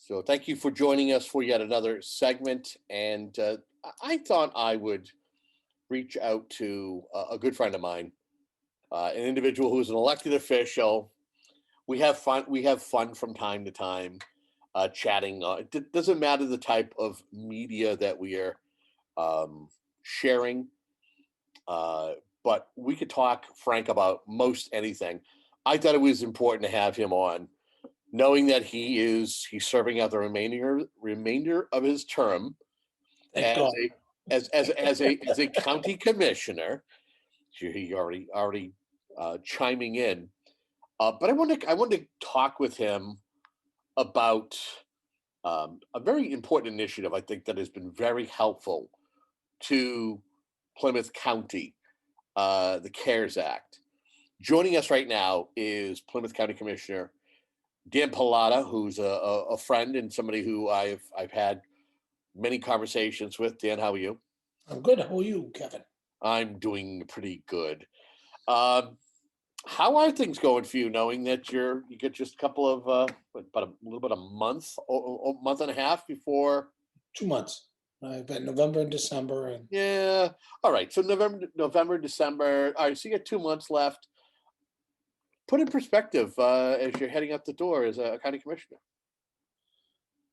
So thank you for joining us for yet another segment. And I thought I would reach out to a good friend of mine, an individual who is an elected official. We have fun. We have fun from time to time, chatting. It doesn't matter the type of media that we are sharing, uh, but we could talk frank about most anything. I thought it was important to have him on, knowing that he's serving out the remainder of his term Thank as God. a county commissioner. He already chiming in, but I wanted to talk with him about a very important initiative. I think that has been very helpful to Plymouth County, the CARES Act. Joining us right now is Plymouth County Commissioner Dan Pallotta, who's a friend and somebody who I've had many conversations with. Dan, how are you? I'm good. How are you, Kevin? I'm doing pretty good. Um, how are things going for you, knowing that you get just a couple of about a little bit a month, month and a half before? 2 months. I've been November and December, and Yeah. All right. So November, December. All right. So you got 2 months left. Put in perspective as you're heading out the door as a county commissioner.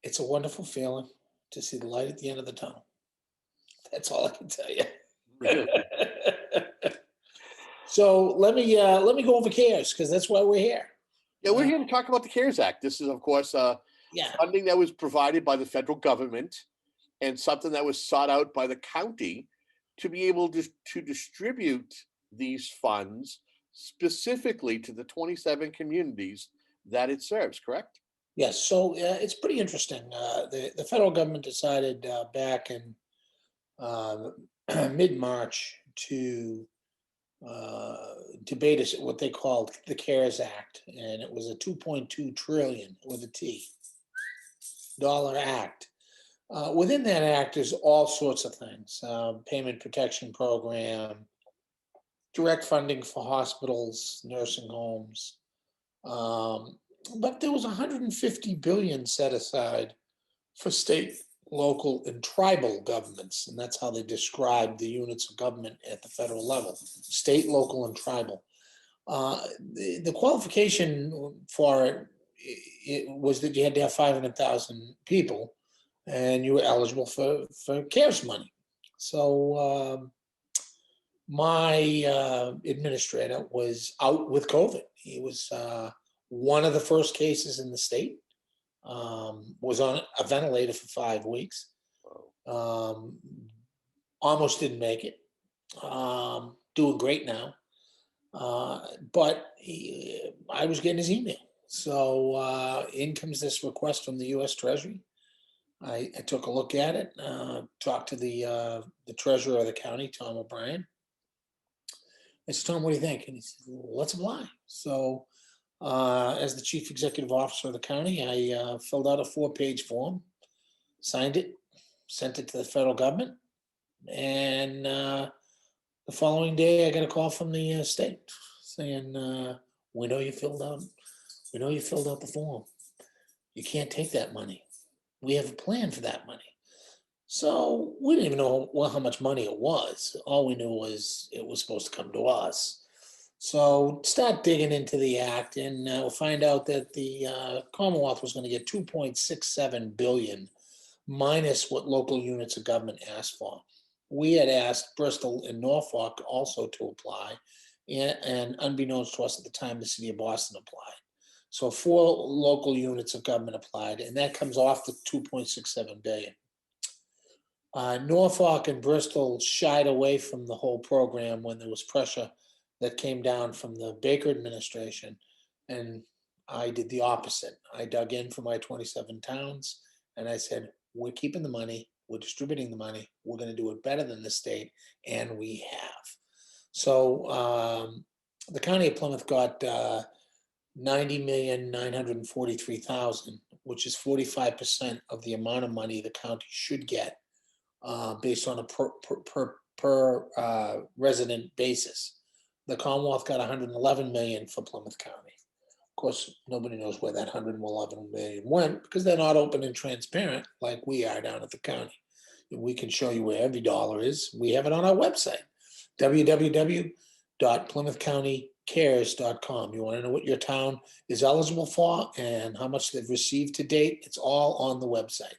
it's a wonderful feeling to see the light at the end of the tunnel. That's all I can tell you. Really? So let me go over cares because that's why we're here. Yeah, we're here to talk about the CARES Act. This is, of course, Yeah, funding that was provided by the federal government and something that was sought out by the county to be able to distribute these funds specifically to the 27 communities that it serves, correct? yes. So it's pretty interesting. The federal government decided back in uh, mid March to debate is what they called the CARES Act, and it was a 2.2 trillion with a T dollar act. Within that act, there's all sorts of things: payment protection program, direct funding for hospitals, nursing homes. Um, but there was 150 billion set aside for state, local, and tribal governments, and that's how they describe the units of government at the federal level: state, local, and tribal. The qualification for it was that you had to have 500,000 people, and you were eligible for CARES money. So my administrator was out with COVID. He was one of the first cases in the state. Was on a ventilator for 5 weeks. Um, Almost didn't make it. Doing great now. But I was getting his email. So in comes this request from the U.S. Treasury. I took a look at it, talked to the treasurer of the county, Tom O'Brien. I said, Tom, what do you think? And he said, well, let's apply. So as the chief executive officer of the county, I filled out a 4-page form, signed it, sent it to the federal government, and the following day, I got a call from the state saying, "We know you filled out. We know you filled out the form. You can't take that money. We have a plan for that money." So we didn't even know how much money it was. All we knew was it was supposed to come to us. So start digging into the act, and we'll find out that the Commonwealth was going to get 2.67 billion minus what local units of government asked for. We had asked Bristol and Norfolk also to apply, and unbeknownst to us at the time, the city of Boston applied. So 4 local units of government applied, and that comes off the 2.67 billion. Norfolk and Bristol shied away from the whole program when there was pressure that came down from the Baker administration, and I did the opposite. I dug in for my 27 towns, and I said, we're keeping the money, we're distributing the money, we're going to do it better than the state, and we have. So the county of Plymouth got 90,943,000, which is 45% of the amount of money the county should get based on a per resident basis. The Commonwealth got 111 million for Plymouth County. Of course, nobody knows where that 111 million went because they're not open and transparent like we are down at the county. And we can show you where every dollar is. We have it on our website, www.plymouthcountycares.com. You want to know what your town is eligible for and how much they've received to date? It's all on the website.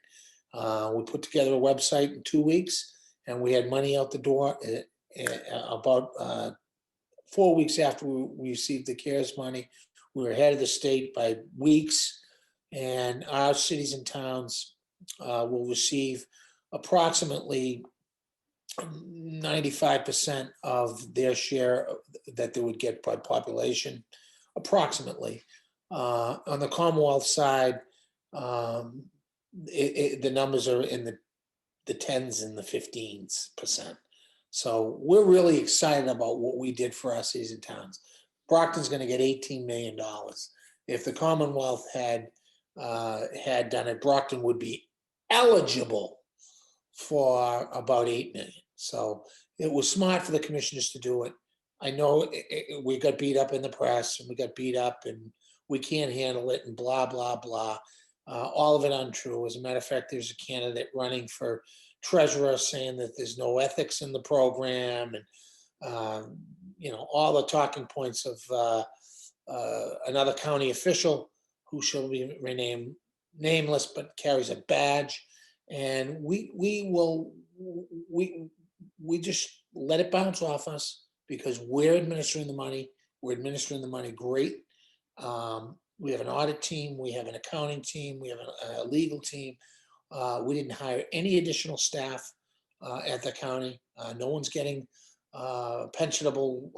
We put together a website in 2 weeks, and we had money out the door about 4 weeks after we received the CARES money. We were ahead of the state by weeks, and our cities and towns will receive approximately 95% of their share that they would get by population, approximately. On the Commonwealth side, the numbers are in the tens and the 15%. So we're really excited about what we did for our cities and towns. Brockton's going to get $18 million. If the Commonwealth had done it, Brockton would be eligible for about 8 million. So it was smart for the commissioners to do it. I know we got beat up in the press, and we got beat up, and we can't handle it, and blah blah blah. All of it untrue. As a matter of fact, there's a candidate running for treasurer saying that there's no ethics in the program, and all the talking points of another county official who shall be renamed nameless but carries a badge. And we just let it bounce off us because we're administering the money. We're administering the money great. We have an audit team, we have an accounting team, we have a legal team. We didn't hire any additional staff at the county. No one's getting pensionable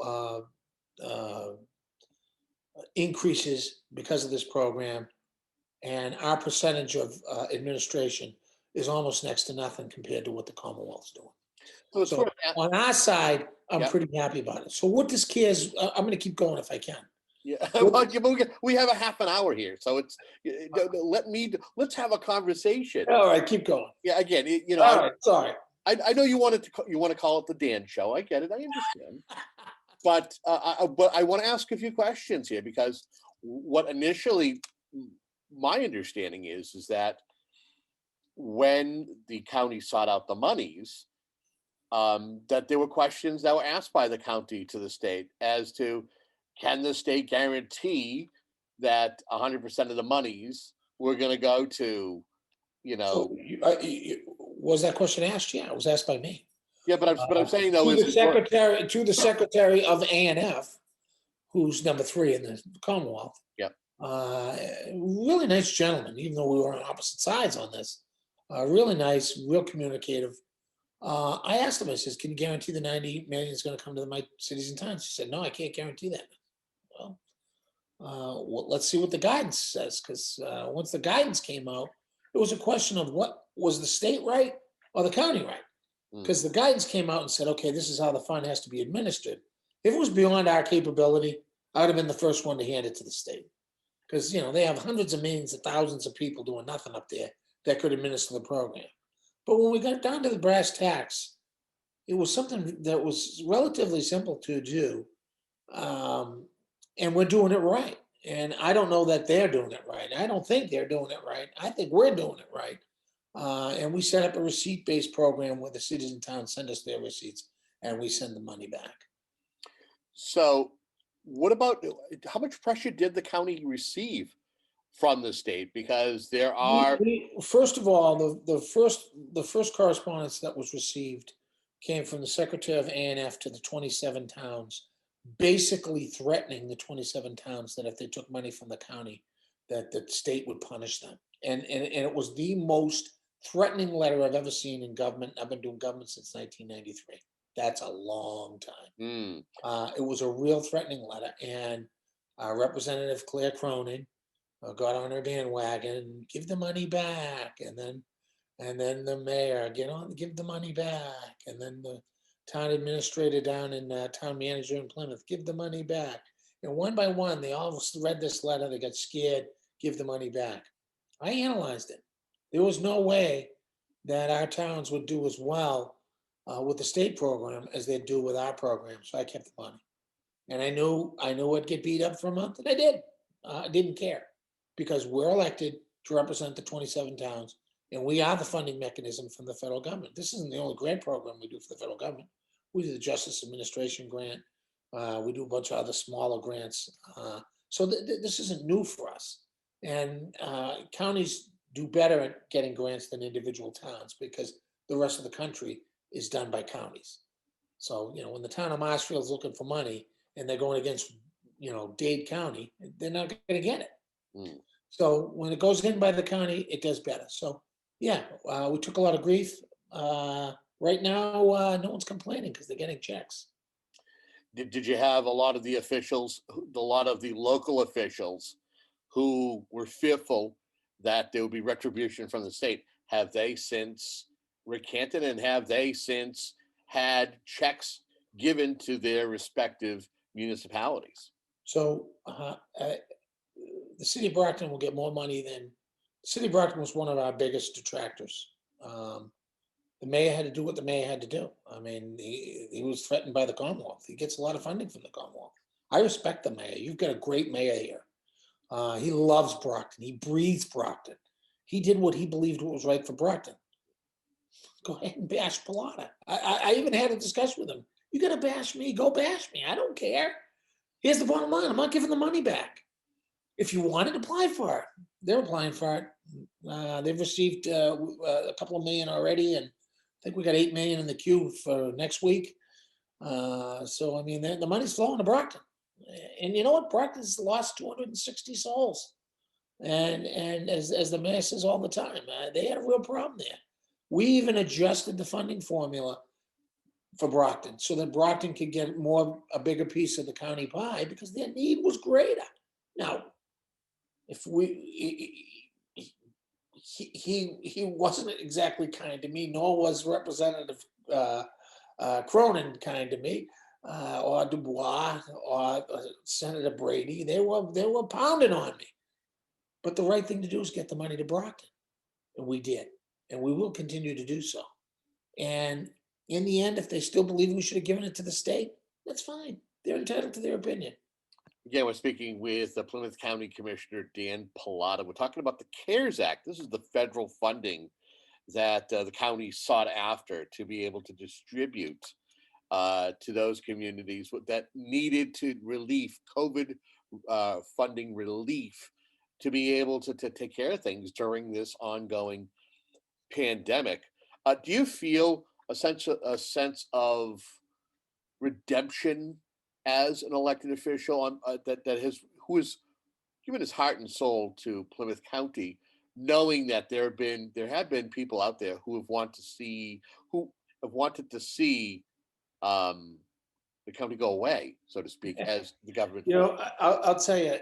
increases because of this program. And our percentage of administration is almost next to nothing compared to what the Commonwealth's doing. So on our side, I'm pretty happy about it. So what this CARES, I'm going to keep going if I can. Yeah, we have a half an hour here, so it's let's have a conversation. All right, keep going. Yeah, again, all right, sorry. I know you want to call it the Dan Show. I get it. I understand. But I want to ask a few questions here because what initially my understanding is that when the county sought out the monies, that there were questions that were asked by the county to the state as to, can the state guarantee that 100% of the monies were going to go to, So, was that question asked? Yeah, it was asked by me. Yeah, but I'm saying though to the secretary of ANF, who's number 3 in the Commonwealth. Yep. Really nice gentleman, even though we were on opposite sides on this. Really nice, real communicative. I asked him, I says, can you guarantee the 90 million is going to come to my cities and towns? He said, no, I can't guarantee that. Well, let's see what the guidance says, because once the guidance came out, it was a question of what was the state right or the county right? Because the guidance came out and said, okay, this is how the fund has to be administered. If it was beyond our capability, I would have been the first one to hand it to the state. Because, they have hundreds of millions of thousands of people doing nothing up there that could administer the program. But when we got down to the brass tacks, it was something that was relatively simple to do. And we're doing it right. And I don't know that they're doing it right. I don't think they're doing it right. I think we're doing it right. And we set up a receipt-based program where the cities and towns send us their receipts and we send the money back. So what about, how much pressure did the county receive from the state? Because there are... First of all, the first correspondence that was received came from the Secretary of ANF to the 27 towns, basically threatening the 27 towns that if they took money from the county, that the state would punish them. And it was the most threatening letter I've ever seen in government. I've been doing government since 1993. That's a long time. It was a real threatening letter. And Representative Claire Cronin got on her bandwagon, give the money back. And then the mayor, give the money back. And then the town administrator down in town manager in Plymouth, give the money back. And one by one, they all read this letter, they got scared, give the money back. I analyzed it. There was no way that our towns would do as well with the state program as they do with our program. So I kept the money. And I knew I'd get beat up for a month, and I did. didn't care, because we're elected to represent the 27 towns, and we are the funding mechanism from the federal government. This isn't the only grant program we do for the federal government. We do the Justice Administration grant. We do a bunch of other smaller grants. So this isn't new for us. And counties do better at getting grants than individual towns, because the rest of the country is done by counties. So, when the town of Marshfield is looking for money and they're going against, Dade County, they're not going to get it. Mm. So when it goes in by the county, it does better. So, yeah, we took a lot of grief. Right now, no one's complaining because they're getting checks. Did you have a lot of the officials, a lot of the local officials who were fearful that there would be retribution from the state? Have they since recanted, and have they since had checks given to their respective municipalities? So the city of Brockton will get more money than, the city of Brockton was one of our biggest detractors. The mayor had to do what the mayor had to do. I mean, he was threatened by the Commonwealth. He gets a lot of funding from the Commonwealth. I respect the mayor. You've got a great mayor here. He loves Brockton. He breathes Brockton. He did what he believed was right for Brockton. Go ahead and bash Pallotta. I even had a discussion with him. You got to bash me. Go bash me. I don't care. Here's the bottom line. I'm not giving the money back. If you wanted to apply for it, they're applying for it. They've received a couple of million already, and I think we got 8 million in the queue for next week. So I mean, the money's flowing to Brockton, and you know what? Brockton's lost 260 souls, and as the mayor says all the time, they had a real problem there. We even adjusted the funding formula for Brockton so that Brockton could get a bigger piece of the county pie, because their need was greater. Now, if he wasn't exactly kind to me, nor was Representative Cronin kind to me, or Dubois, or Senator Brady. They were pounding on me. But the right thing to do is get the money to Brockton, and we did, and we will continue to do so. And in the end, if they still believe we should have given it to the state, that's fine. They're entitled to their opinion. Again, we're speaking with the Plymouth County Commissioner Dan Pallotta. We're talking about the CARES Act. This is the federal funding that the county sought after to be able to distribute to those communities that needed to relief, COVID funding relief, to be able to take care of things during this ongoing pandemic. Do you feel a sense of redemption as an elected official who has given his heart and soul to Plymouth County, knowing that there have been people out there who have wanted to see the county go away, so to speak, as the government? I'll tell you,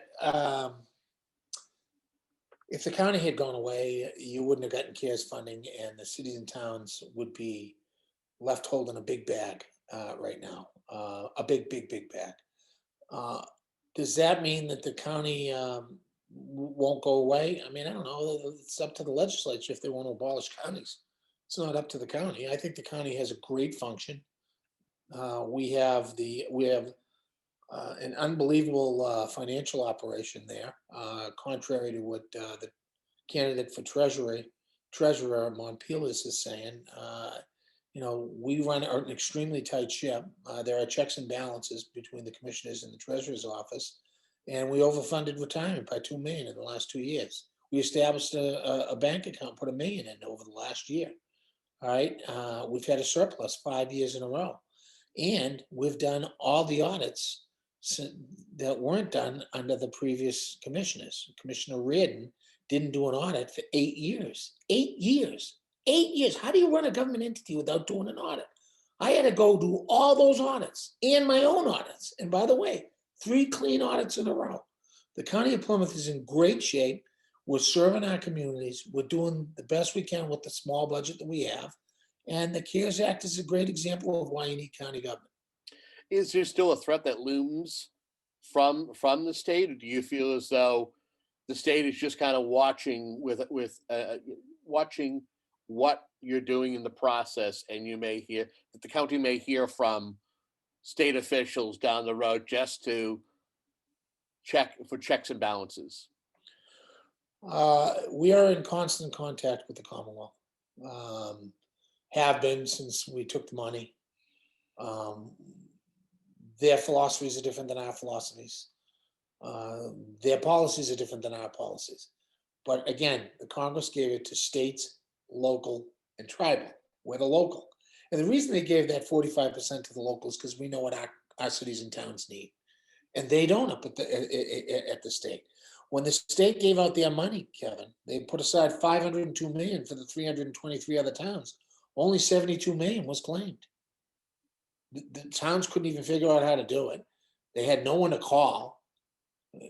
if the county had gone away, you wouldn't have gotten CARES funding, and the cities and towns would be left holding a big bag right now, a big bag. Does that mean that the county won't go away? I mean, I don't know. It's up to the legislature if they want to abolish counties. It's not up to the county. I think the county has a great function. We have an unbelievable financial operation there, contrary to what the candidate for treasurer Montpelius is saying. We run an extremely tight ship. There are checks and balances between the commissioners and the treasurer's office, and we overfunded retirement by $2 million in the last 2 years. We established a bank account, put $1 million in over the last year. All right, we've had a surplus 5 years in a row, and we've done all the audits that weren't done under the previous commissioners. Commissioner Reardon didn't do an audit for 8 years. 8 years. 8 years. How do you run a government entity without doing an audit? I had to go do all those audits and my own audits. And by the way, 3 clean audits in a row. The County of Plymouth is in great shape. We're serving our communities. We're doing the best we can with the small budget that we have. And the CARES Act is a great example of why you need county government. Is there still a threat that looms from the state, or do you feel as though the state is just kind of watching watching what you're doing in the process, and that the county may hear from state officials down the road just to checks and balances? We are in constant contact with the Commonwealth. Um, have been since we took the money. Um, their philosophies are different than our philosophies. Their policies are different than our policies. But again, the Congress gave it to states, local, and tribal. We're the local. And the reason they gave that 45% to the locals because we know what our cities and towns need. And they don't up at the state. When the state gave out their money, Kevin, they put aside 502 million for the 323 other towns. Only 72 million was claimed. The towns couldn't even figure out how to do it. They had no one to call.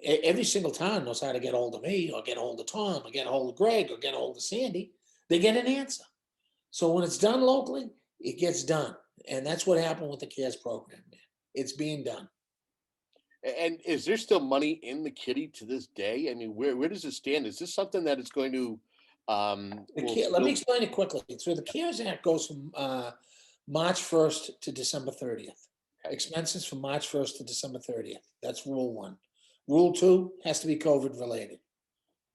Every single town knows how to get a hold of me or get a hold of Tom or get a hold of Greg or get a hold of Sandy. They get an answer. So when it's done locally, it gets done. And that's what happened with the CARES program, man. It's being done. And is there still money in the kitty to this day? I mean, where does it stand? Is this something that is going to Let me explain it quickly. So the CARES Act goes from March 1st to December 30th. Expenses from March 1st to December 30th. That's rule 1. Rule 2 has to be COVID related.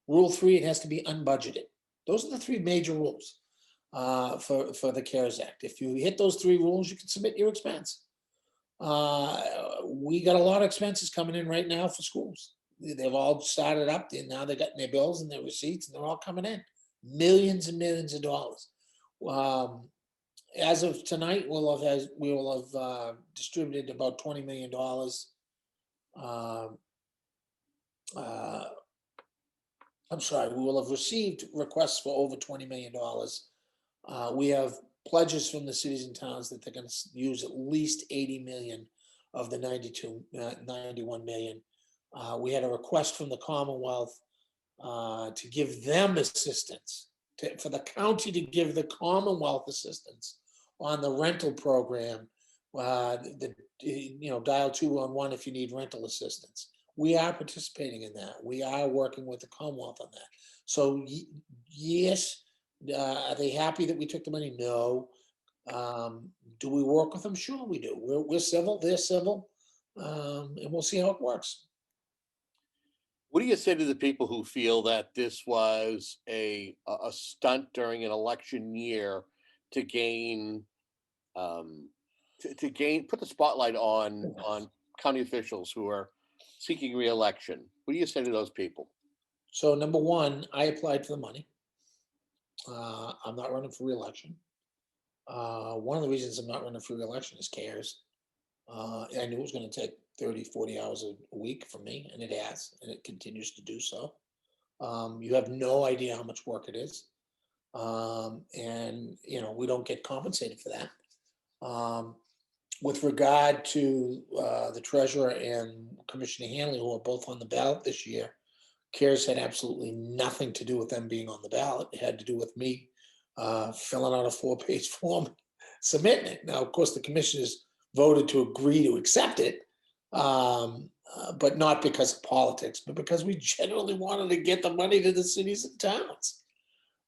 Rule 3, it has to be unbudgeted. Those are the 3 major rules for the CARES Act. If you hit those 3 rules, you can submit your expense. We got a lot of expenses coming in right now for schools. They've all started up, and now they got their bills and their receipts, and they're all coming in. Millions and millions of dollars. As of tonight, we will have distributed about $20 million. I'm sorry, we will have received requests for over $20 million. We have pledges from the cities and towns that they're going to use at least 80 million of the 91 million. We had a request from the Commonwealth to give them assistance, for the county to give the Commonwealth assistance on the rental program. Dial 211 if you need rental assistance. We are participating in that. We are working with the Commonwealth on that. So yes, are they happy that we took the money? No. Do we work with them? Sure we do. We're civil, they're civil, and we'll see how it works. What do you say to the people who feel that this was a stunt during an election year to gain put the spotlight on county officials who are seeking re-election? What do you say to those people? So number 1, I applied for the money. I'm not running for re-election. One of the reasons I'm not running for re-election is CARES. I knew it was going to take 30, 40 hours a week for me, and it has, and it continues to do so. You have no idea how much work it is. And, we don't get compensated for that. With regard to the treasurer and Commissioner Hanley, who are both on the ballot this year, CARES had absolutely nothing to do with them being on the ballot. It had to do with me filling out a 4-page form, submitting it. Now, of course, the commissioners voted to agree to accept it, but not because of politics, but because we generally wanted to get the money to the cities and towns.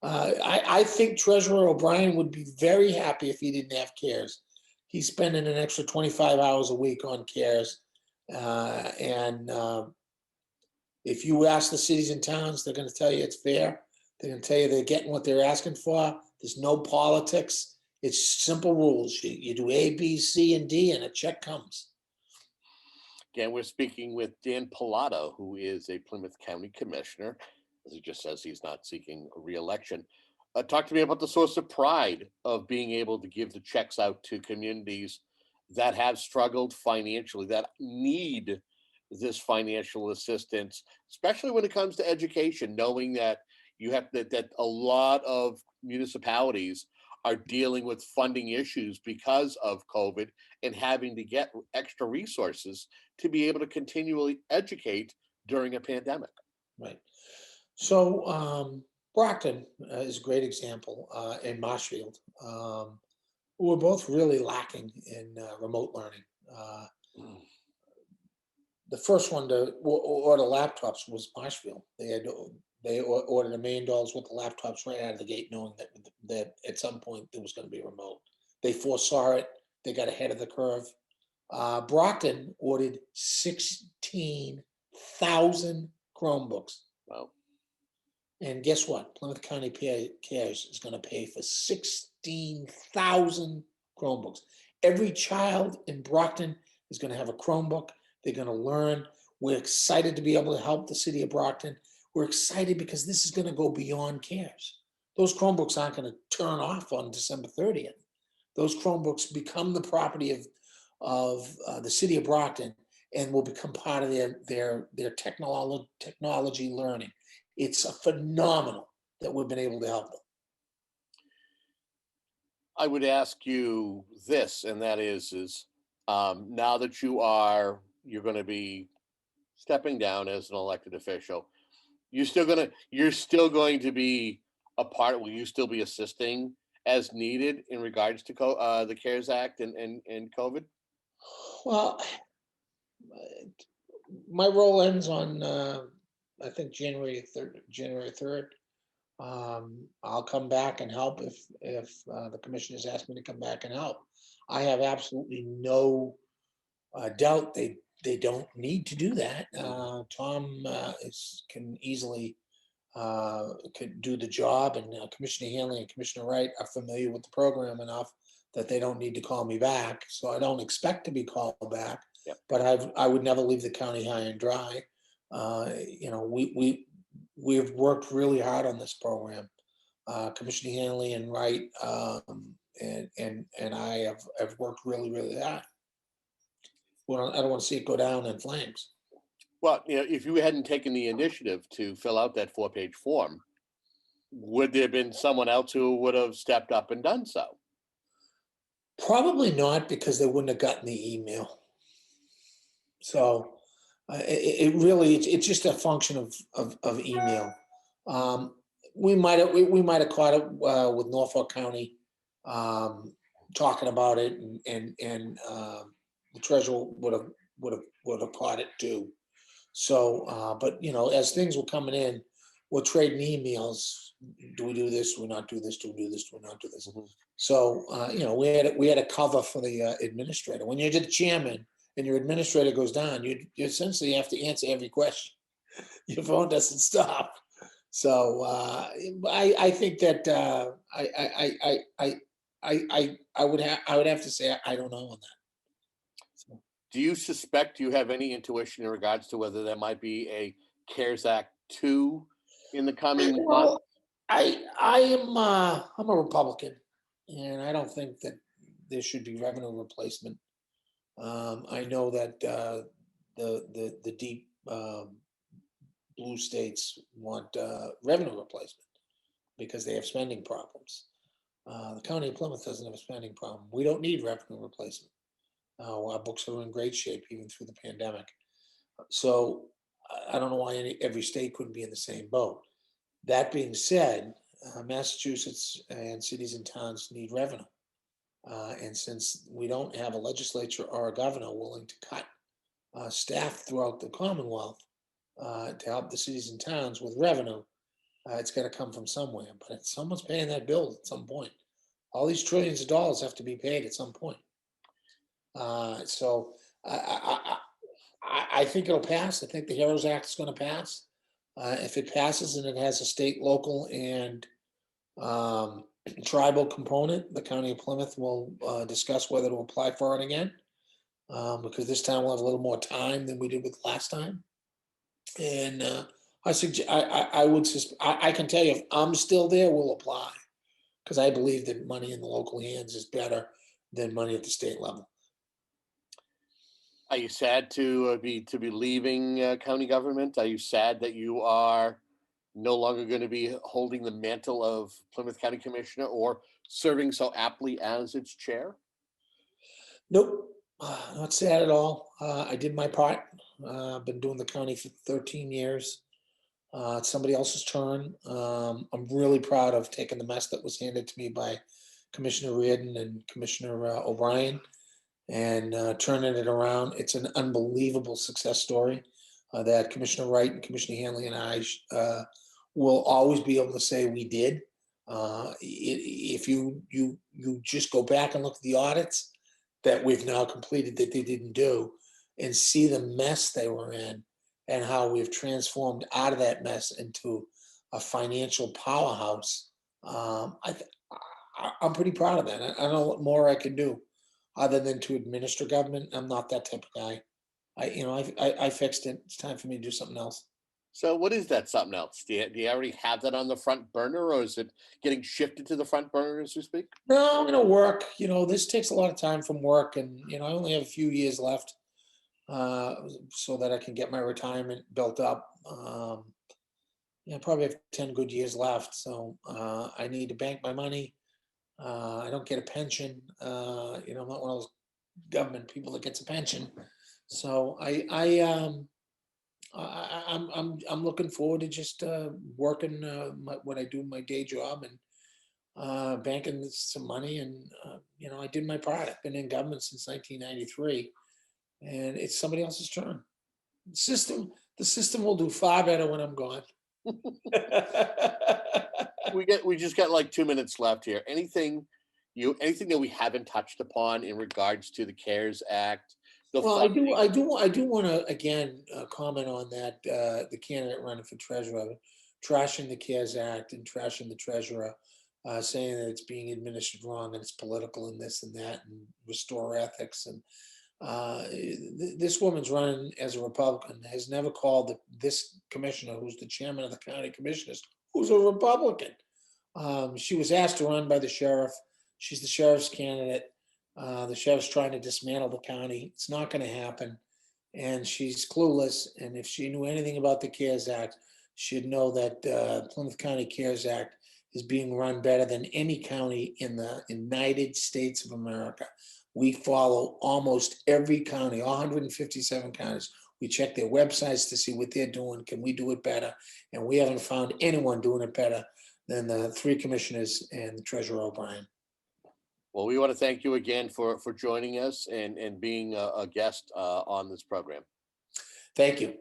I think Treasurer O'Brien would be very happy if he didn't have CARES. He's spending an extra 25 hours a week on CARES. If you ask the cities and towns, they're going to tell you it's fair. They're going to tell you they're getting what they're asking for. There's no politics. It's simple rules. You do A, B, C, and D, and a check comes. Again, we're speaking with Dan Pallotta, who is a Plymouth County Commissioner. As he just says, he's not seeking a re-election. Talk to me about the source of pride of being able to give the checks out to communities that have struggled financially, that need this financial assistance, especially when it comes to education, knowing that that a lot of municipalities are dealing with funding issues because of COVID and having to get extra resources to be able to continually educate during a pandemic. Right. So Brockton is a great example, in Marshfield. We're both really lacking in remote learning. The first one to order laptops was Marshfield. They ordered $1 million worth of laptops right out of the gate, knowing that at some point there was going to be remote. They foresaw it. They got ahead of the curve. Brockton ordered 16 Chromebooks. Wow. And guess what? Plymouth County Cares is going to pay for 16,000 Chromebooks. Every child in Brockton is going to have a Chromebook. They're going to learn. We're excited to be able to help the city of Brockton. We're excited because this is going to go beyond Cares. Those Chromebooks aren't going to turn off on December 30th. Those Chromebooks become the property of the city of Brockton and will become part of their technology learning. It's a phenomenal that we've been able to help them. I would ask you this, and that is now that you're going to be stepping down as an elected official, you're still going to be a part. Will you still be assisting as needed in regards to the CARES Act and COVID? Well, my role ends on I think January 3rd. I'll come back and help if the commissioners ask me to come back and help. I have absolutely no doubt they don't need to do that. Tom can easily can do the job, and Commissioner Hanley and Commissioner Wright are familiar with the program enough that they don't need to call me back. So I don't expect to be called back. Yep. But I would never leave the county high and dry. We've worked really hard on this program. Commissioner Hanley and Wright and I have worked really, really hard. Well, I don't want to see it go down in flames. Well, if you hadn't taken the initiative to fill out that 4-page form, would there have been someone else who would have stepped up and done so? Probably not, because they wouldn't have gotten the email. So it's just a function of email. We might have caught it with Norfolk County talking about it, and the treasurer would have caught it too. So, but as things were coming in, we're trading emails. Do we do this? Do we not do this? Do we do this? Do we not do this? Mm-hmm. So, we had a cover for the administrator. When you're the chairman and your administrator goes down, you essentially have to answer every question. Your phone doesn't stop. So I think that I would have to say I don't know on that. So. Do you have any intuition in regards to whether there might be a CARES Act 2 in the coming month? I'm a Republican, and I don't think that there should be revenue replacement. I know that the deep blue states want revenue replacement because they have spending problems. The county of Plymouth doesn't have a spending problem. We don't need revenue replacement. Our books are in great shape even through the pandemic. So I don't know why every state couldn't be in the same boat. That being said, Massachusetts and cities and towns need revenue. And since we don't have a legislature or a governor willing to cut staff throughout the Commonwealth to help the cities and towns with revenue, it's got to come from somewhere. But someone's paying that bill at some point. All these trillions of dollars have to be paid at some point. So I think it'll pass. I think the HEROES Act is going to pass. If it passes and it has a state, local, and tribal component, the county of Plymouth will discuss whether to apply for it again, because this time we'll have a little more time than we did with last time. And I can tell you, if I'm still there, we'll apply, because I believe that money in the local hands is better than money at the state level. Are you sad to be leaving county government? Are you sad that you are no longer going to be holding the mantle of Plymouth County Commissioner or serving so aptly as its chair? Nope, not sad at all. I did my part. I've been doing the county for 13 years. It's somebody else's turn. I'm really proud of taking the mess that was handed to me by Commissioner Reardon and Commissioner O'Brien and turning it around. It's an unbelievable success story that Commissioner Wright and Commissioner Hanley and I will always be able to say we did. If you just go back and look at the audits that we've now completed that they didn't do, and see the mess they were in, and how we've transformed out of that mess into a financial powerhouse. I'm pretty proud of that. I don't know what more I can do other than to administer government. I'm not that type of guy. I fixed it. It's time for me to do something else. So what is that something else? Do you already have that on the front burner, or is it getting shifted to the front burner as we speak? No, I'm gonna work. This takes a lot of time from work, and I only have a few years left, uh, so that I can get my retirement built up. Probably have 10 good years left. So I need to bank my money. I don't get a pension. I'm not one of those government people that gets a pension. So I'm looking forward to just working when I do my day job and banking some money. And I did my part. I've been in government since 1993, and it's somebody else's turn. The system will do far better when I'm gone. We just got like 2 minutes left here. Anything that we haven't touched upon in regards to the CARES Act? The Well, I funding? do want to again comment on that. The candidate running for treasurer, trashing the CARES Act and trashing the treasurer, saying that it's being administered wrong and it's political and this and that, and restore ethics. And this woman's running as a Republican, has never called this commissioner, who's the chairman of the county commissioners, who's a Republican. She was asked to run by the sheriff. She's the sheriff's candidate. The sheriff's trying to dismantle the county. It's not going to happen. And she's clueless. And if she knew anything about the CARES Act, she'd know that Plymouth County CARES Act is being run better than any county in the United States of America. We follow almost every county, all 157 counties. We check their websites to see what they're doing. Can we do it better? And we haven't found anyone doing it better than the three commissioners and the treasurer O'Brien. Well, we want to thank you again for joining us and being a guest on this program. Thank you.